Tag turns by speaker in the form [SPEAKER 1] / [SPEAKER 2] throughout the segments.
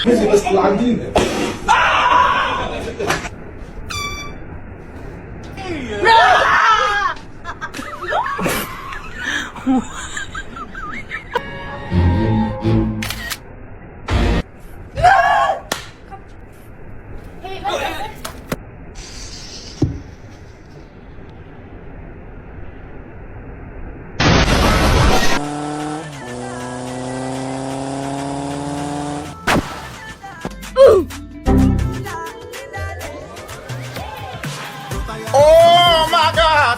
[SPEAKER 1] نزل بس طلع عندنا.
[SPEAKER 2] Oh my God!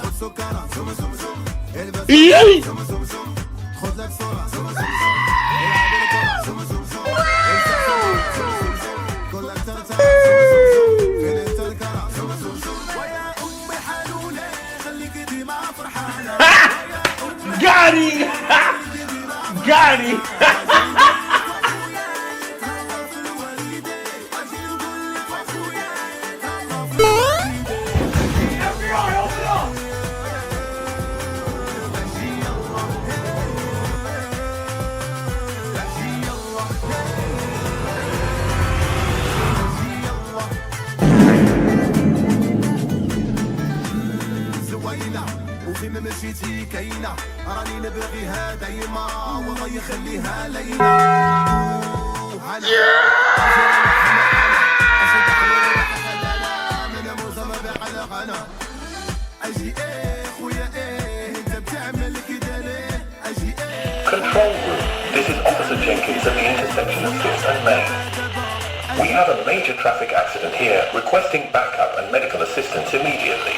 [SPEAKER 2] Got him! Got him!
[SPEAKER 3] وفيما مشيتي كاينة راني نبغيها دايما والله يخليها لينا. اجي ايه خويا ايه انت بتعمل كده ليه؟ اجي ايه.
[SPEAKER 4] Control room. This is Officer Jenkins at the intersection of 5th and Main. We have a major traffic accident here, requesting backup and medical assistance immediately.